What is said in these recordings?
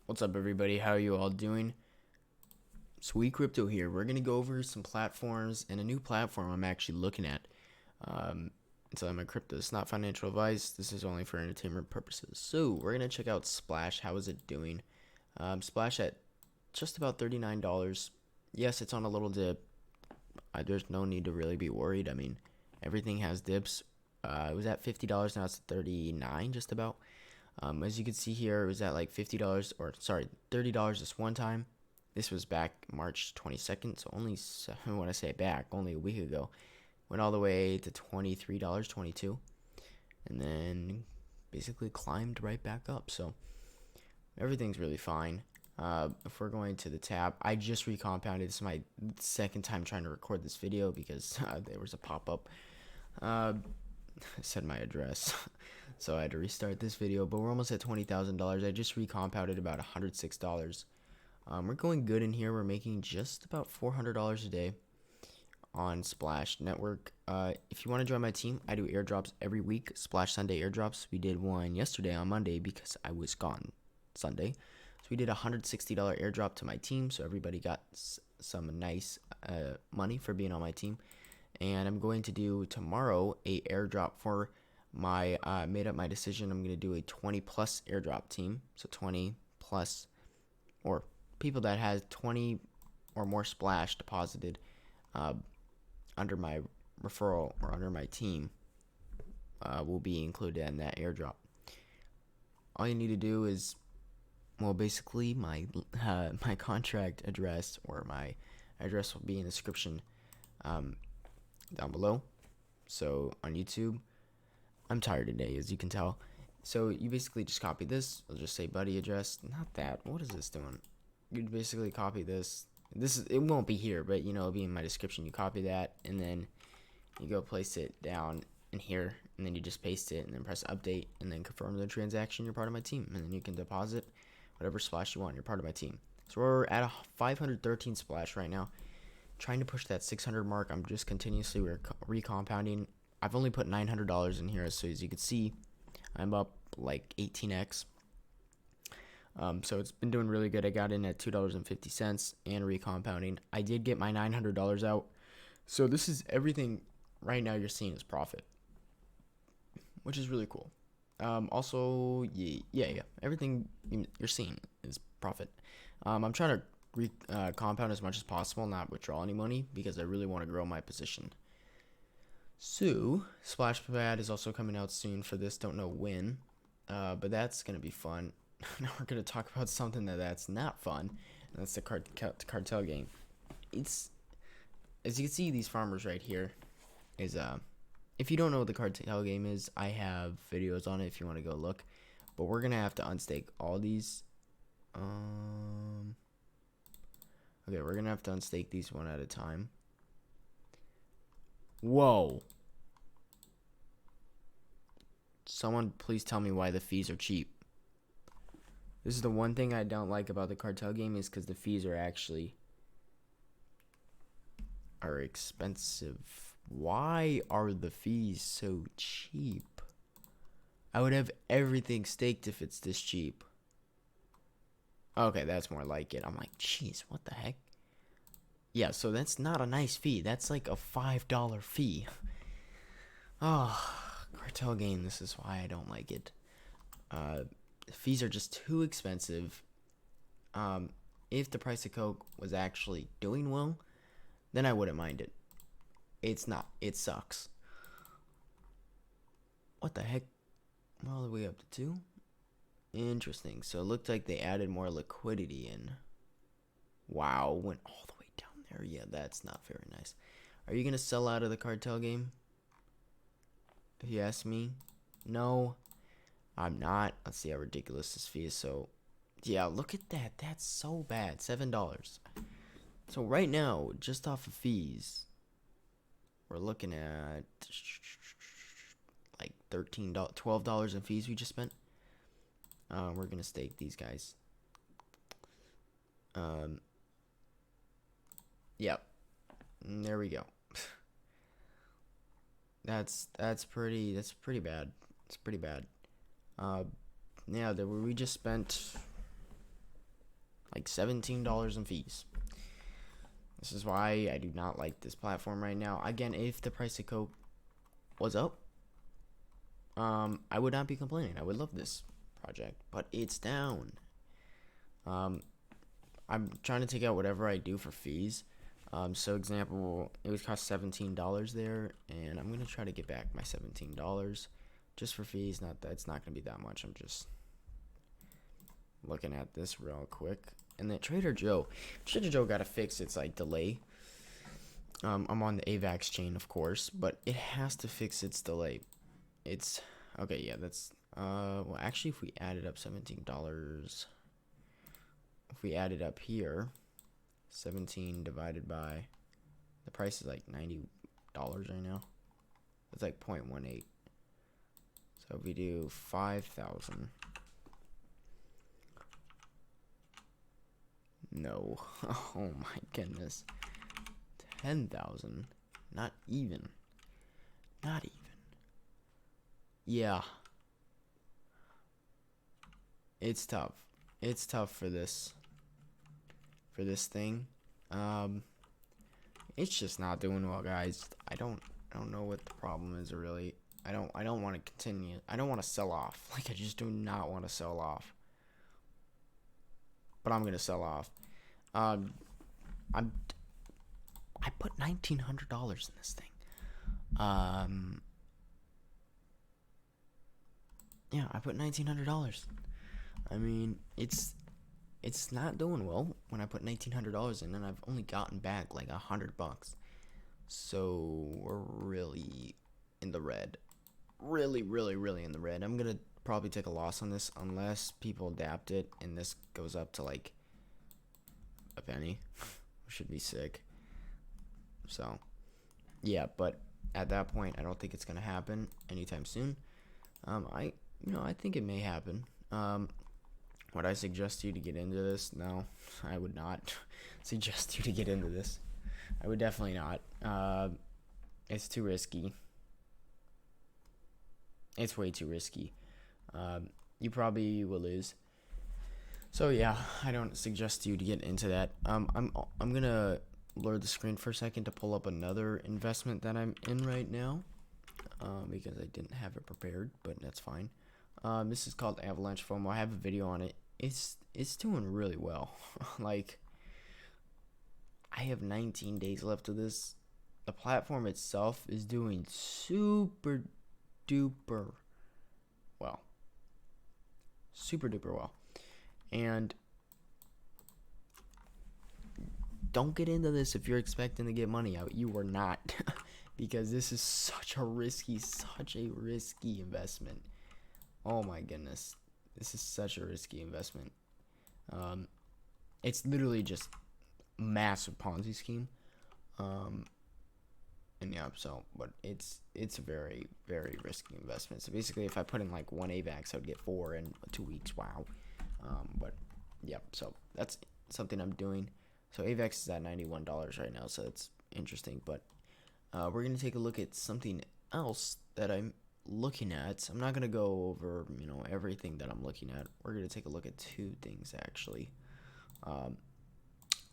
What's up, everybody? How are you all doing? Sweet Crypto here. We're gonna go over some platforms and a new platform I'm actually looking at. Um, so I'm a crypto. It's not financial advice. This is only for entertainment purposes. So we're gonna check out Splash. How is it doing? Splash at just about $39. Yes, it's on a little dip. There's no need to really be worried. I mean, everything has dips. It was at $50. Now it's 39, just about. As you can see here, it was at like $50 or sorry, $30 this one time. This was back March 22nd, so only when I say back, only a week ago. Went all the way to $23, 22, and then basically climbed right back up. So everything's really fine. If we're going to the tab, I just recompounded. This is my second time trying to record this video because there was a pop-up. Said my address. So I had to restart this video, but we're almost at $20,000. I just recompounded about $106. We're going good in here. We're making just about $400 a day on Splash Network. If you want to join my team, I do airdrops every week. Splash Sunday airdrops. We did one yesterday on Monday because I was gone Sunday. So we did a $160 airdrop to my team. So everybody got some nice money for being on my team. And I'm going to do tomorrow a airdrop for my made up my decision. I'm going to do a 20 plus airdrop team. So 20 plus, or people that has 20 or more splash deposited under my referral or under my team will be included in that airdrop. All you need to do is, well, basically my my contract address or my address will be in the description down below. So on YouTube, I'm tired today, as you can tell. So you basically just copy this. I'll just say buddy address. Not that. What is this doing? You basically copy this. It won't be here, but it'll be in my description. You copy that, and then you go place it down in here, and then you just paste it, and then press update, and then confirm the transaction. You're part of my team, and then you can deposit whatever splash you want. You're part of my team. So we're at a 513 splash right now. Trying to push that 600 mark. I'm just continuously recompounding. I've only put $900 in here, so as you can see, I'm up like 18x. So it's been doing really good. I got in at $2.50 and recompounding. I did get my $900 out. So this is everything right now you're seeing is profit, which is really cool. Also, yeah, everything you're seeing is profit. I'm trying to compound as much as possible, not withdraw any money, because I really want to grow my position. So, Splash Pad is also coming out soon for this. Don't know when, but that's going to be fun. Now we're going to talk about something that's not fun, and that's the Cartel Game. It's, as you can see, these farmers right here is, if you don't know what the Cartel Game is, I have videos on it if you want to go look. But we're going to have to unstake all these. Okay, we're going to have to unstake these one at a time. Whoa. Someone please tell me why the fees are cheap. This is the one thing I don't like about the Cartel Game, is because the fees are expensive. Why are the fees so cheap? I would have everything staked if it's this cheap. Okay, that's more like it. I'm like, jeez, what the heck? Yeah, so that's not a nice fee. That's like a $5 fee. Oh, Cartel Game, this is why I don't like it. Fees are just too expensive. If the price of Coke was actually doing well, then I wouldn't mind it. It's not. It sucks. What the heck? We're all the way up to 2? Interesting. So it looked like they added more liquidity in. Wow, went all the way down there. Yeah, that's not very nice. Are you going to sell out of the Cartel Game? If you ask me, no, I'm not. Let's see how ridiculous this fee is. So, yeah, look at that. That's so bad. $7. So right now, just off of fees, we're looking at like $12 in fees we just spent. We're gonna stake these guys. Yep. There we go. That's pretty bad. It's pretty bad. Yeah, we just spent like $17 in fees. This is why I do not like this platform right now. Again, if the price of Coke was up, I would not be complaining. I would love this project, but it's down. I'm trying to take out whatever I do for fees. So example, it would cost $17 there, and I'm gonna try to get back my $17 just for fees. Not that it's not gonna be that much. I'm just looking at this real quick. And then Trader Joe got to fix its like delay. I'm on the Avax chain, of course, but it has to fix its delay. It's okay. Yeah, that's well, actually, if we added up $17, if we add it up here, 17 divided by the price is like $90 right now. It's like 0.18. So if we do 5,000. No. Oh my goodness. 10,000. Not even. Not even. Yeah. It's tough. It's tough for this thing. It's just not doing well, guys. I don't know what the problem is really. I don't want to continue. I don't want to sell off. Like, I just do not want to sell off. But I'm gonna sell off. I put $1,900 in this thing. Yeah, I put $1,900. I mean, it's not doing well when I put $1,900 in, and I've only gotten back like $100. So we're really in the red. Really in the red. I'm gonna probably take a loss on this unless people adapt it and this goes up to like a penny. Which should be sick. So yeah, but at that point I don't think it's gonna happen anytime soon. I think it may happen. Would I suggest you to get into this? No, I would not suggest you to get into this. I would definitely not. It's too risky. It's way too risky. You probably will lose. So yeah, I don't suggest you to get into that. I'm gonna blur the screen for a second to pull up another investment that I'm in right now, because I didn't have it prepared, but that's fine. This is called Avalanche Foam. I have a video on it. It's doing really well. Like, I have 19 days left of this. The platform itself is doing super duper well. Super duper well. And don't get into this if you're expecting to get money out. You are not. Because this is such a risky investment. Oh my goodness. This is such a risky investment. It's literally just a massive Ponzi scheme. And yeah, so, but it's a very, very risky investment. So basically, if I put in like one Avax, I would get 4 in 2 weeks. Wow. But yeah, so that's something I'm doing. So Avax is at $91 right now, so it's interesting. But we're gonna take a look at something else that I'm looking at. I'm not gonna go over everything that I'm looking at. We're gonna take a look at 2 things actually.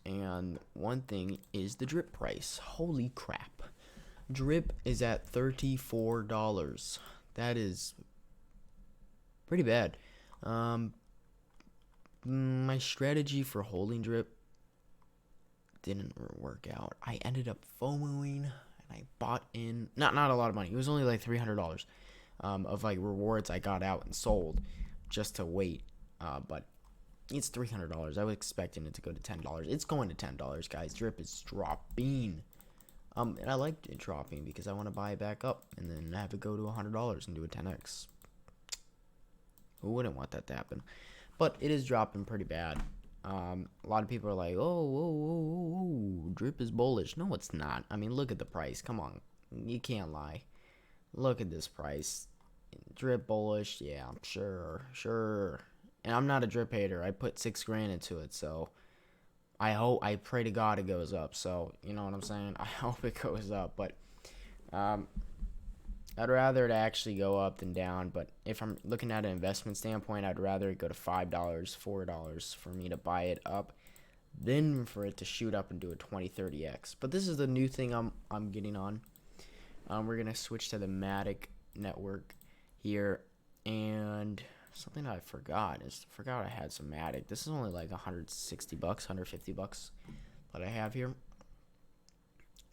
And one thing is the drip price. Holy crap. Drip is at $34. That is pretty bad. My strategy for holding drip didn't work out. I ended up FOMOing, and I bought in not a lot of money. It was only like $300 of like rewards I got out and sold just to wait. But it's $300. I was expecting it to go to $10. It's going to $10, guys. Drip is dropping. And I like it dropping because I want to buy it back up and then have it go to $100 and do a 10x. Who wouldn't want that to happen? But it is dropping pretty bad. A lot of people are like, oh, drip is bullish. No, it's not. I mean, look at the price. Come on. You can't lie. Look at this price. Drip bullish. Yeah, sure. And I'm not a drip hater. I put $6,000 into it, so I pray to God it goes up. So, you know what I'm saying? I hope it goes up. But I'd rather it actually go up than down, but if I'm looking at an investment standpoint, I'd rather it go to $5, $4 for me to buy it up than for it to shoot up and do a 20, 30x. But this is the new thing I'm getting on. We're gonna switch to the Matic network here, and something I forgot I had some Matic. This is only like 160 bucks, 150 bucks that I have here.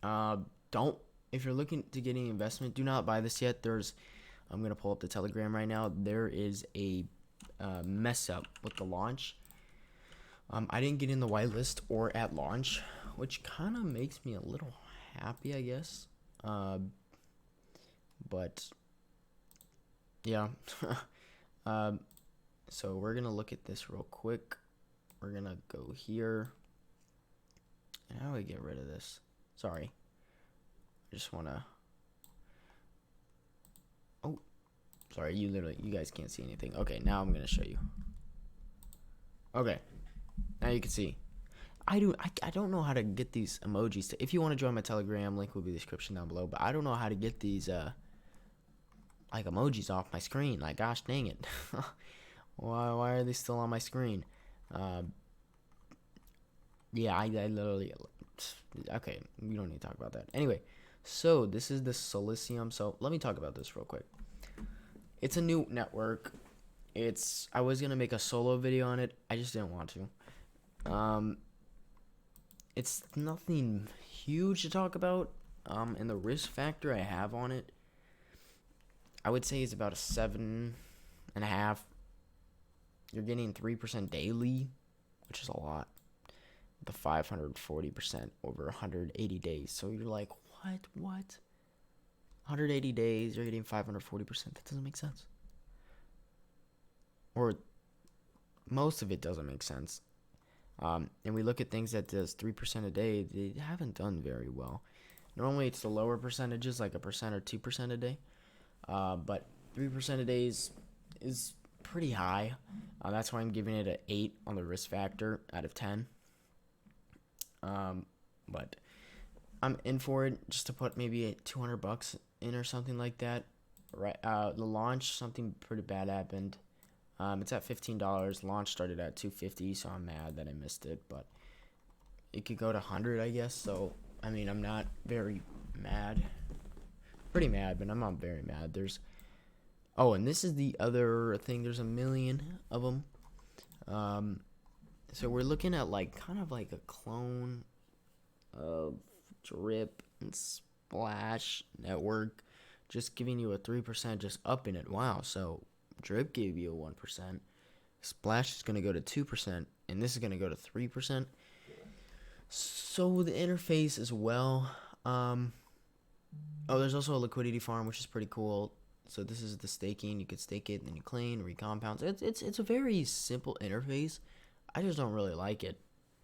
Don't If you're looking to get any investment, do not buy this yet. I'm gonna pull up the Telegram right now. There is a mess up with the launch. I didn't get in the whitelist or at launch, which kind of makes me a little happy, I guess. But yeah. So we're gonna look at this real quick. We're gonna go here. And how do we get rid of this? Sorry. I just wanna. Oh, sorry. You guys can't see anything. Okay, now I'm gonna show you. Okay, now you can see. I don't know how to get these emojis. If you want to join my Telegram, link will be in the description down below. But I don't know how to get these like emojis off my screen. Like, gosh dang it. Why are they still on my screen? Yeah, I literally. Okay, we don't need to talk about that. Anyway, so this is the Solicium. So let me talk about this real quick. It's a new network. I was gonna make a solo video on it. I just didn't want to. It's nothing huge to talk about. And the risk factor I have on it, I would say is about a 7.5. You're getting 3% daily, which is a lot. The 540% over 180 days. So you're like, what? 180 days, you're getting 540%. That doesn't make sense. Or most of it doesn't make sense. And we look at things that does 3% a day. They haven't done very well. Normally it's the lower percentages, like 1% or 2% a day. But 3% a day is pretty high. That's why I'm giving it an 8 on the risk factor out of 10. But I'm in for it just to put maybe $200 in or something like that. Right. The launch, something pretty bad happened. It's at $15. Launch started at $250, so I'm mad that I missed it. But it could go to $100, I guess. So I mean, I'm not very mad. Pretty mad, but I'm not very mad. And this is the other thing. There's a million of them. So we're looking at kind of like a clone of Drip and Splash network, just giving you a 3%, just upping it. Wow. So Drip gave you a 1%. Splash is going to go to 2%, and this is going to go to 3%. So the interface as well. There's also a liquidity farm, which is pretty cool. So this is the staking. You could stake it, and then you claim, recompound. It's a very simple interface. I just don't really like it.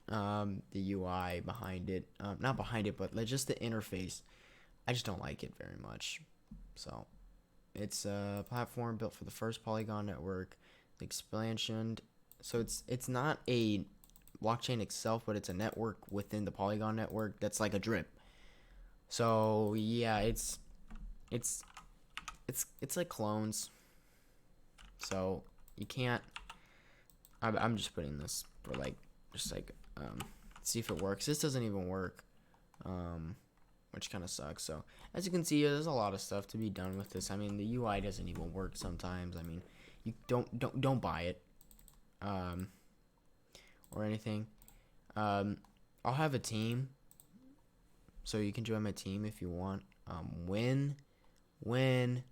The UI behind it, not behind it, but just the interface. I just don't like it very much. So it's a platform built for the first Polygon network. The expansion. So it's not a blockchain itself, but it's a network within the Polygon network that's like a Drip. So yeah, it's like clones. So you can't. I'm just putting this for see if it works. This doesn't even work, which kind of sucks. So as you can see, there's a lot of stuff to be done with this. I mean, the UI doesn't even work sometimes. I mean, you don't buy it, or anything. I'll have a team, so you can join my team if you want. When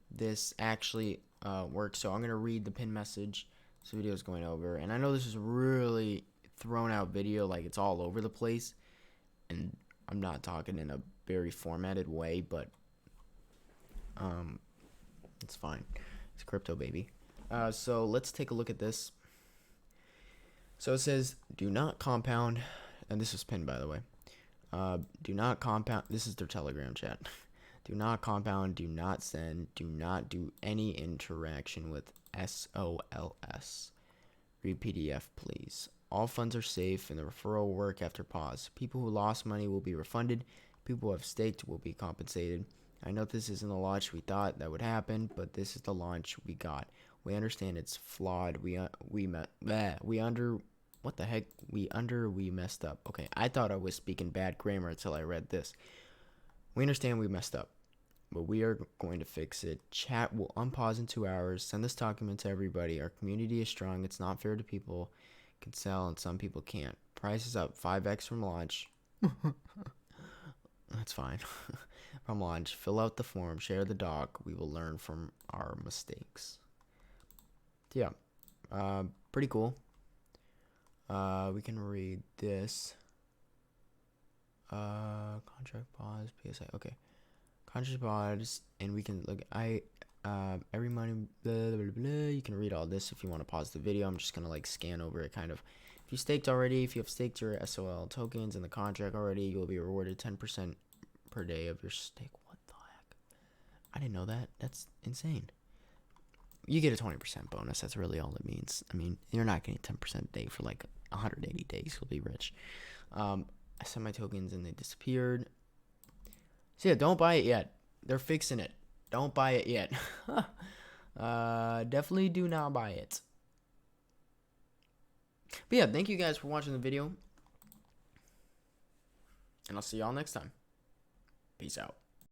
this actually works. So I'm gonna read the pin message. This video is going over, and I know this is really thrown out video, like it's all over the place, and I'm not talking in a very formatted way, but it's fine. It's crypto, baby. So let's take a look at this. So it says, do not compound, and this is pinned, by the way. Do not compound. This is their Telegram chat. Do not compound, do not send, do not do any interaction with SOLS. Read PDF, please. All funds are safe, and the referral will work after pause. People who lost money will be refunded. People who have staked will be compensated. I know this isn't the launch we thought that would happen, but this is the launch we got. We understand it's flawed. We messed up. Okay, I thought I was speaking bad grammar until I read this. We understand we messed up, but we are going to fix it. Chat will unpause in 2 hours. Send this document to everybody. Our community is strong. It's not fair to people can sell and some people can't. Price is up 5x from launch. That's fine. From launch, fill out the form, share the doc. We will learn from our mistakes. Yeah, pretty cool. We can read this. Contract pause, PSI. Okay, contract pause, and we can look. Every money. Blah, blah, blah, blah. You can read all this if you want to pause the video. I'm just gonna like scan over it, kind of. If you staked already, if you have staked your SOL tokens in the contract already, you will be rewarded 10% per day of your stake. What the heck? I didn't know that. That's insane. You get a 20% bonus. That's really all it means. I mean, you're not getting 10% a day for like 180 days. You'll be rich. I sent my tokens and they disappeared. So yeah, don't buy it yet. They're fixing it. Don't buy it yet. Definitely do not buy it. But yeah, thank you guys for watching the video. And I'll see y'all next time. Peace out.